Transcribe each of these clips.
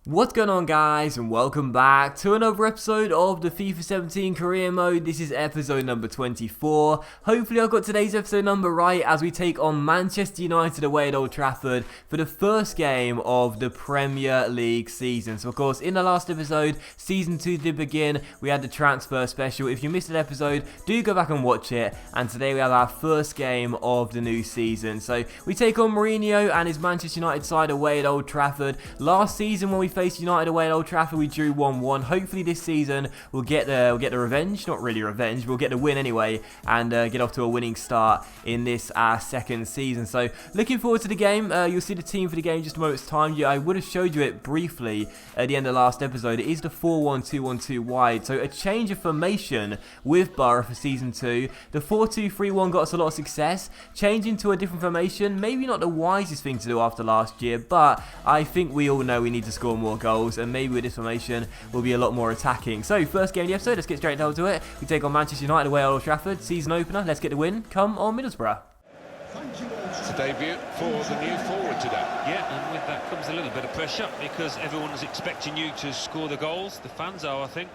What's going on, guys, and welcome back to another episode of the FIFA 17 career mode. This is episode number 24. Hopefully I got today's episode number right as we take on Manchester United away at Old Trafford for the first game of the Premier League season. So of course, in the last episode, season 2 did begin. We had the transfer special. If you missed an episode, do go back and watch it. And today we have our first game of the new season. So we take on Mourinho and his Manchester United side away at Old Trafford. Last season when we faced United away at Old Trafford, we drew 1-1. Hopefully this season we'll get the revenge. Not really revenge, we'll get the win anyway, and get off to a winning start in this second season. So looking forward to the game. You'll see the team for the game in just a moment's time. I would have showed you it briefly at the end of the last episode. It is the 4-1-2-1-2 wide, so a change of formation with Borough for season 2. The 4-2-3-1 got us a lot of success. Changing to a different formation, maybe not the wisest thing to do after last year, but I think we all know we need to score more goals, and maybe with this formation we'll be a lot more attacking. So first game of the episode, let's get straight down to it. We take on Manchester United away at Old Trafford, season opener. Let's get the win. Come on, Middlesbrough. It's a debut for the new forward today. Yeah, and with that comes a little bit of pressure because everyone's expecting you to score the goals. The fans are, I think.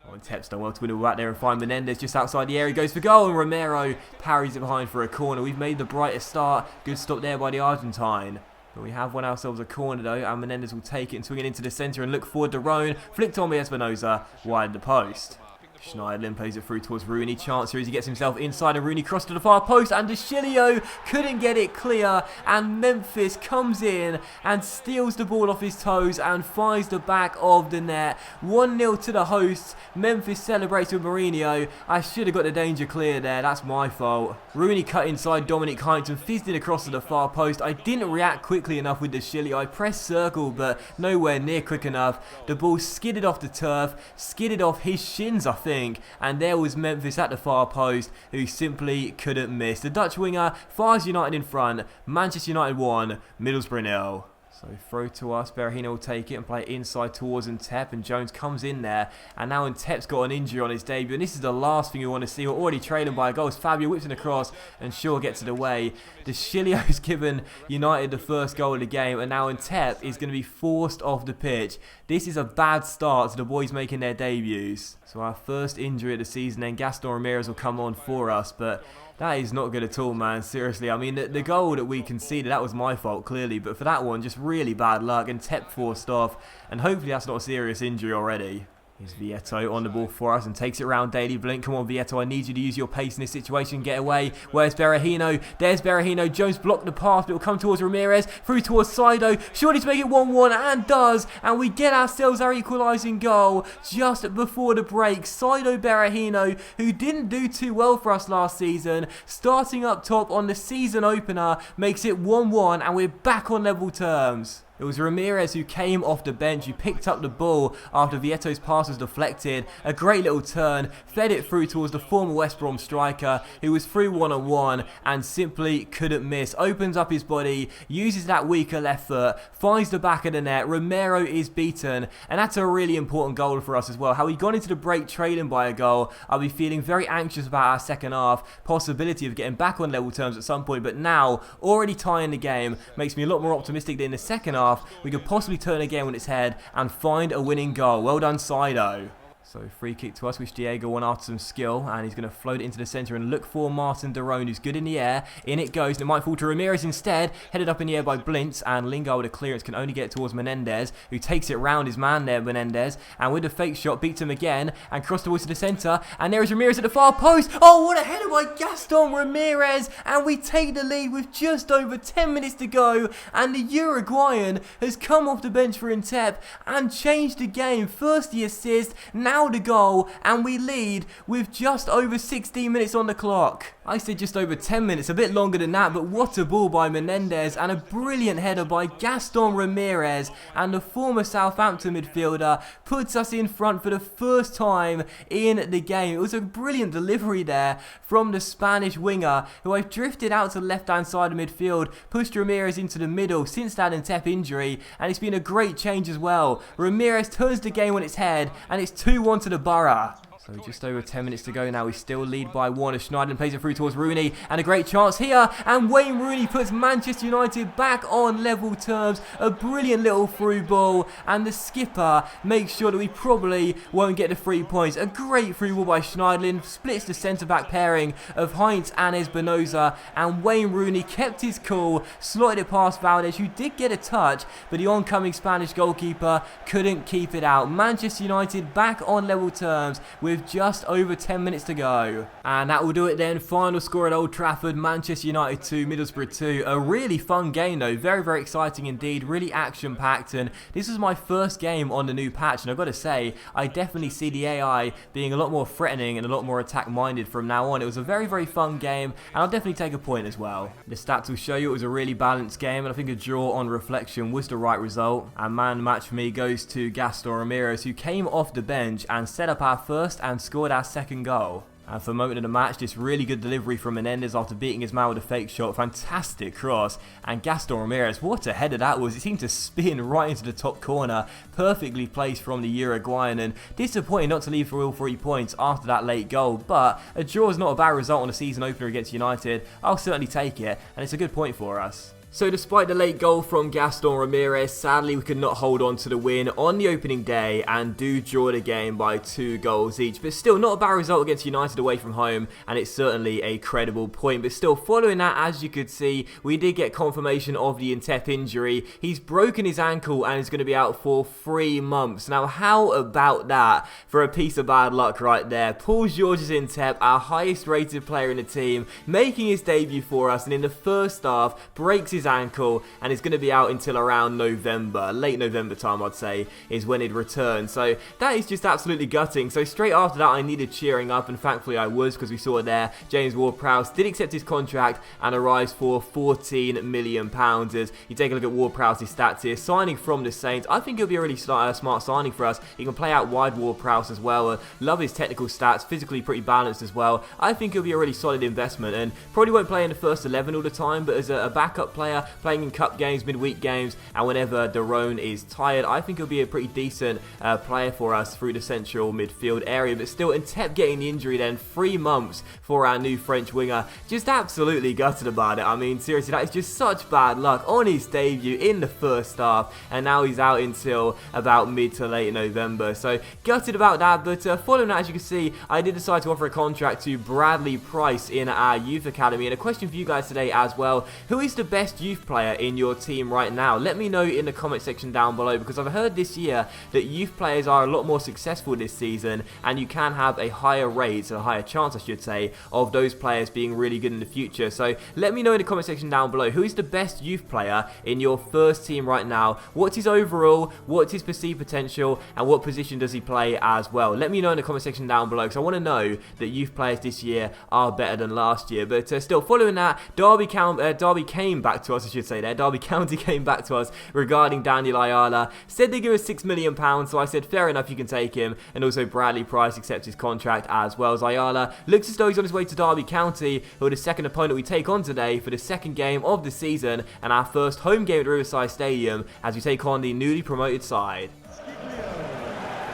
Oh, and Tep's done well to win it back there and find Menendez just outside the area. He goes for goal, and Romero parries it behind for a corner. We've made the brightest start. Good stop there by the Argentine. But we have won ourselves a corner though, and Menendez will take it and swing it into the centre and look forward to Roan. Flicked on by Espinosa, wide the post. Schneiderlin plays it through towards Rooney. Chance here as he gets himself inside, and Rooney crossed to the far post, and De Chilio couldn't get it clear, and Memphis comes in and steals the ball off his toes and finds the back of the net. 1-0 to the hosts. Memphis celebrates with Mourinho. I should have got the danger clear there, that's my fault. Rooney cut inside Dominic Heinz and fizzed it across to the far post. I didn't react quickly enough with De Chilio. I pressed circle but nowhere near quick enough. The ball skidded off the turf, skidded off his shins I think, and there was Memphis at the far post who simply couldn't miss. The Dutch winger fires United in front. Manchester United 1, Middlesbrough 0. So throw to us, Berahino will take it and play it inside towards Ntep, and Jones comes in there, and now Ntep's got an injury on his debut, and this is the last thing we want to see. We're already trailing by a goal. Fabio whips it across, and Shaw gets it away. De Chilio's given United the first goal of the game, and now Ntep is going to be forced off the pitch. This is a bad start to the boys making their debuts. So our first injury of the season, then Gaston Ramirez will come on for us, but that is not good at all, man. Seriously, I mean, the goal that we conceded, that was my fault, clearly. But for that one, just really bad luck, and Tep forced off. And hopefully that's not a serious injury already. Here's Vieto on the ball for us and takes it around Daily Blink. Come on, Vieto, I need you to use your pace in this situation. Get away. Where's Berahino? There's Berahino. Jones blocked the pass, but it'll come towards Ramirez. Through towards Saido. Surely to make it 1-1, and does. And we get ourselves our equalising goal just before the break. Saido Berahino, who didn't do too well for us last season, starting up top on the season opener, makes it 1-1, and we're back on level terms. It was Ramirez who came off the bench, who picked up the ball after Vieto's pass was deflected. A great little turn, fed it through towards the former West Brom striker, who was through one-on-one and simply couldn't miss. Opens up his body, uses that weaker left foot, finds the back of the net. Romero is beaten, and that's a really important goal for us as well. How we gone into the break trailing by a goal, I'll be feeling very anxious about our second half, possibility of getting back on level terms at some point, but now, already tying the game, makes me a lot more optimistic that in the second half, we could possibly turn a game on its head and find a winning goal. Well done, Saido. So free kick to us, which Diego won after some skill, and he's going to float it into the centre and look for Martin Derone, who's good in the air. In it goes, and it might fall to Ramirez instead, headed up in the air by Blintz, and Lingard with a clearance can only get towards Menendez, who takes it round his man there, Menendez, and with a fake shot beats him again, and crossed towards the centre, and there is Ramirez at the far post. Oh, what a header by Gaston Ramirez, and we take the lead with just over 10 minutes to go, and the Uruguayan has come off the bench for Ntep and changed the game. First the assist, now the goal, and we lead with just over 16 minutes on the clock. I said just over 10 minutes, a bit longer than that, but what a ball by Menendez, and a brilliant header by Gaston Ramirez, and the former Southampton midfielder puts us in front for the first time in the game. It was a brilliant delivery there from the Spanish winger, who I've drifted out to the left-hand side of midfield, pushed Ramirez into the middle since that Ntep injury, and it's been a great change as well. Ramirez turns the game on its head, and it's 2-1 to the Borough. So just over 10 minutes to go now. We still lead by 1 as Schneiderlin plays it through towards Rooney. And a great chance here. And Wayne Rooney puts Manchester United back on level terms. A brilliant little through ball. And the skipper makes sure that we probably won't get the 3 points. A great through ball by Schneiderlin. Splits the centre-back pairing of Heinz and Espinosa. And Wayne Rooney kept his cool. Slotted it past Valdez, who did get a touch. But the oncoming Spanish goalkeeper couldn't keep it out. Manchester United back on level terms with just over 10 minutes to go. And that will do it then. Final score at Old Trafford, Manchester United 2, Middlesbrough 2. A really fun game though, very, very exciting indeed, really action-packed, and this was my first game on the new patch, and I've got to say, I definitely see the AI being a lot more threatening and a lot more attack-minded from now on. It was a very, very fun game, and I'll definitely take a point as well. The stats will show you it was a really balanced game, and I think a draw on reflection was the right result, and man match for me goes to Gaston Ramirez, who came off the bench and set up our first and scored our second goal. And for the moment of the match, this really good delivery from Menendez after beating his man with a fake shot. Fantastic cross. And Gaston Ramirez, what a header that was. It seemed to spin right into the top corner. Perfectly placed from the Uruguayan. And disappointing not to leave for all 3 points after that late goal. But a draw is not a bad result on a season opener against United. I'll certainly take it. And it's a good point for us. So despite the late goal from Gaston Ramirez, sadly we could not hold on to the win on the opening day and do draw the game by 2 goals each. But still not a bad result against United away from home, and it's certainly a credible point. But still, following that, as you could see, we did get confirmation of the Intep injury. He's broken his ankle and is going to be out for 3 months. Now how about that for a piece of bad luck right there? Paul Georges Intep, our highest rated player in the team, making his debut for us, and in the first half breaks his ankle and is going to be out until around November, late November time I'd say, is when he'd return. So that is just absolutely gutting. So straight after that I needed cheering up, and thankfully I was, because we saw it there. James Ward-Prowse did accept his contract and arrives for £14 million. As you take a look at Ward-Prowse's stats here, signing from the Saints, I think it'll be a really smart signing for us. He can play out wide, Ward-Prowse, as well. Love his technical stats, physically pretty balanced as well. I think it'll be a really solid investment, and probably won't play in the first 11 all the time, but as a backup player playing in cup games, midweek games, and whenever Daron is tired, I think he'll be a pretty decent player for us through the central midfield area. But still, Intep getting the injury then, 3 months for our new French winger. Just absolutely gutted about it. I mean, seriously, that is just such bad luck on his debut in the first half, and now he's out until about mid to late November. So gutted about that, but following that, as you can see, I did decide to offer a contract to Bradley Price in our youth academy. And a question for you guys today as well: who is the best youth player in your team right now? Let me know in the comment section down below, because I've heard this year that youth players are a lot more successful this season, and you can have a higher rate, a higher chance I should say, of those players being really good in the future. So let me know in the comment section down below, who is the best youth player in your first team right now? What's his overall, what's his perceived potential, and what position does he play as well? Let me know in the comment section down below, because I want to know that youth players this year are better than last year. But still, following that, Derby came back to us, I should say there. Derby County came back to us regarding Daniel Ayala. Said they give us £6 million, so I said fair enough, you can take him. And also Bradley Price accepts his contract as well. As Ayala looks as though he's on his way to Derby County, who are the second opponent we take on today for the second game of the season and our first home game at Riverside Stadium as we take on the newly promoted side.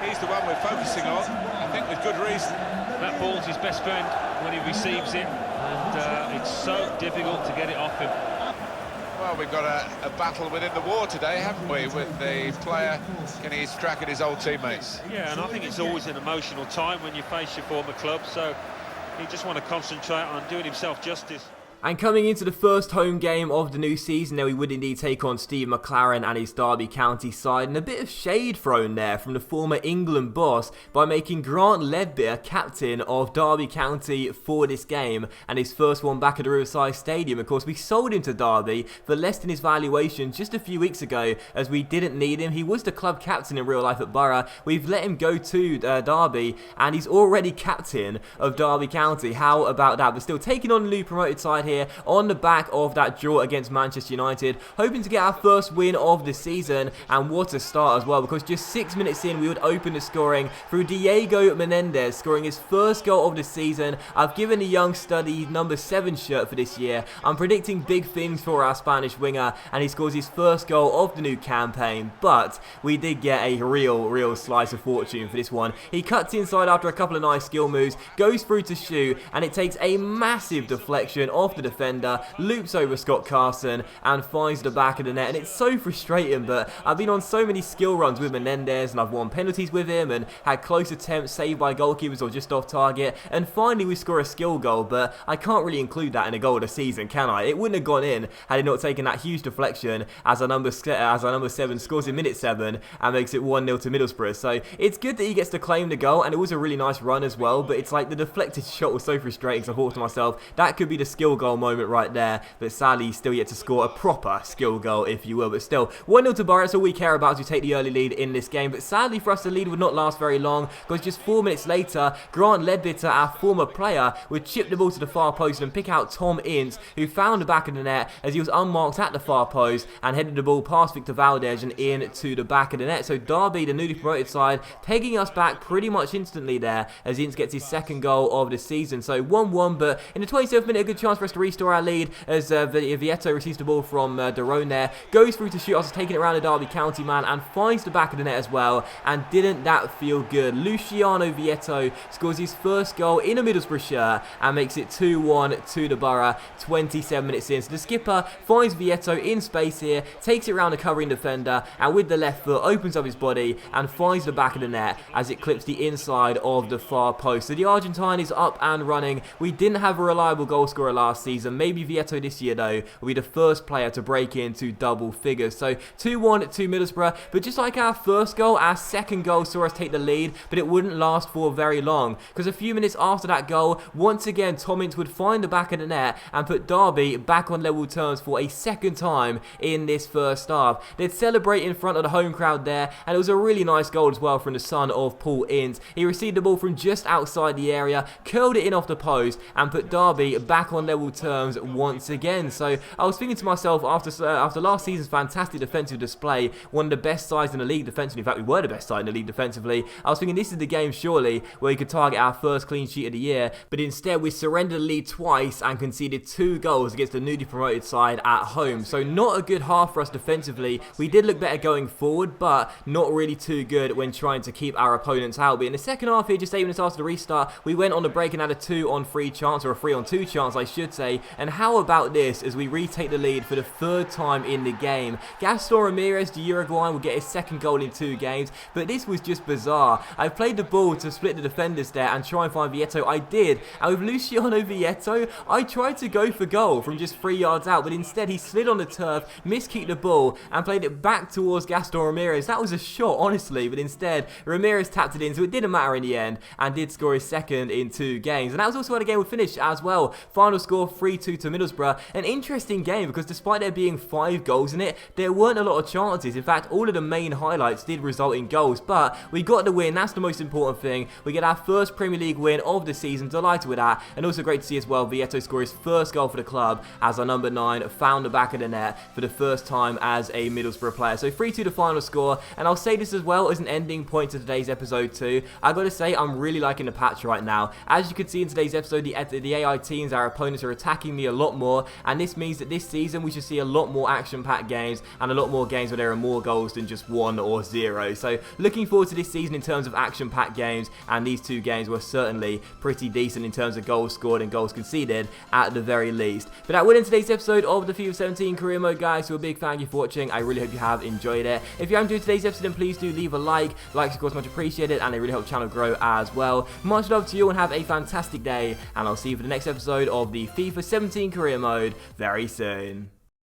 He's the one we're focusing on, I think with good reason. That ball's his best friend when he receives it, and it's so difficult to get it off him. Well, we've got a battle within the war today, haven't we, with the player getting his crack at his old teammates. Yeah, and I think it's always an emotional time when you face your former club, so he just want to concentrate on doing himself justice. And coming into the first home game of the new season, now we would indeed take on Steve McLaren and his Derby County side, and a bit of shade thrown there from the former England boss by making Grant Leadbitter captain of Derby County for this game, and his first one back at the Riverside Stadium. Of course, we sold him to Derby for less than his valuation just a few weeks ago, as we didn't need him. He was the club captain in real life at Borough. We've let him go to Derby, and he's already captain of Derby County. How about that? But still, taking on the new promoted side here on the back of that draw against Manchester United, hoping to get our first win of the season, and what a start as well, because just 6 minutes in we would open the scoring through Diego Menendez scoring his first goal of the season. I've given the young stud number 7 shirt for this year. I'm predicting big things for our Spanish winger, and he scores his first goal of the new campaign, but we did get a real slice of fortune for this one. He cuts inside after a couple of nice skill moves, goes through to shoot, and it takes a massive deflection off the defender, loops over Scott Carson, and finds the back of the net. And it's so frustrating, but I've been on so many skill runs with Menendez, and I've won penalties with him, and had close attempts saved by goalkeepers or just off target, and finally we score a skill goal, but I can't really include that in a goal of the season, can I? It wouldn't have gone in had he not taken that huge deflection as our number 7 scores in minute 7 and makes it 1-0 to Middlesbrough. So it's good that he gets to claim the goal, and it was a really nice run as well, but it's like the deflected shot was so frustrating, so I thought to myself, that could be the skill goal moment right there, but sadly he's still yet to score a proper skill goal, if you will. But still, 1-0 to Borough, that's all we care about, to take the early lead in this game. But sadly for us, the lead would not last very long, because just 4 minutes later, Grant Ledbetter, our former player, would chip the ball to the far post and pick out Tom Ince, who found the back of the net as he was unmarked at the far post and headed the ball past Victor Valdez and in to the back of the net. So Derby, the newly promoted side, pegging us back pretty much instantly there as Ince gets his second goal of the season. So 1-1, but in the 27th minute, a good chance for us to restore our lead as Vieto receives the ball from Daron there, goes through to shoot after taking it around the Derby County man and finds the back of the net as well. And didn't that feel good? Luciano Vieto scores his first goal in a Middlesbrough shirt and makes it 2-1 to the Borough 27 minutes in. So the skipper finds Vieto in space here, takes it around the covering defender, and with the left foot opens up his body and finds the back of the net as it clips the inside of the far post. So the Argentine is up and running. We didn't have a reliable goal scorer last season. Maybe Vieto this year though will be the first player to break into double figures. So 2-1 to Middlesbrough, but just like our first goal, our second goal saw us take the lead, but it wouldn't last for very long, because a few minutes after that goal, once again Tom Ince would find the back of the net and put Derby back on level terms for a second time in this first half. They'd celebrate in front of the home crowd there, and it was a really nice goal as well from the son of Paul Ince. He received the ball from just outside the area, curled it in off the post, and put Derby back on level terms once again. So I was thinking to myself, after last season's fantastic defensive display, one of the best sides in the league defensively, in fact we were the best side in the league defensively, I was thinking this is the game surely where we could target our first clean sheet of the year, but instead we surrendered the lead twice and conceded 2 goals against the newly promoted side at home. So not a good half for us defensively. We did look better going forward, but not really too good when trying to keep our opponents out. But in the second half here, just 8 minutes after the restart, we went on the break and had a 2-on-3 chance, or a 3-on-2 chance I should say. And how about this as we retake the lead for the 3rd time in the game? Gaston Ramirez, the Uruguayan, will get his second goal in 2 games, but this was just bizarre. I played the ball to split the defenders there and try and find Vieto. I did, and with Luciano Vieto, I tried to go for goal from just 3 yards out, but instead he slid on the turf, miskicked the ball, and played it back towards Gaston Ramirez. That was a shot, honestly, but instead Ramirez tapped it in, so it didn't matter in the end, and did score his second in 2 games. And that was also how the game would finish as well. Final score 3-2 to Middlesbrough. An interesting game, because despite there being 5 goals in it, there weren't a lot of chances. In fact, all of the main highlights did result in goals, but we got the win. That's the most important thing. We get our first Premier League win of the season. Delighted with that, and also great to see as well Vieto score his first goal for the club as our number 9 found the back of the net for the first time as a Middlesbrough player. So 3-2 the final score, and I'll say this as well as an ending point to today's episode too. I gotta say, I'm really liking the patch right now. As you can see in today's episode, the AI teams, our opponents, are attacking me a lot more, and this means that this season we should see a lot more action-packed games and a lot more games where there are more goals than just 1 or 0. So looking forward to this season in terms of action-packed games, and these 2 games were certainly pretty decent in terms of goals scored and goals conceded at the very least. But that will end today's episode of the FIFA 17 Career Mode, guys. So a big thank you for watching. I really hope you have enjoyed it. If you have enjoyed today's episode, then please do leave a like. Likes, of course, much appreciated, and they really help the channel grow as well. Much love to you, and have a fantastic day, and I'll see you for the next episode of the FIFA 17 Career Mode very soon.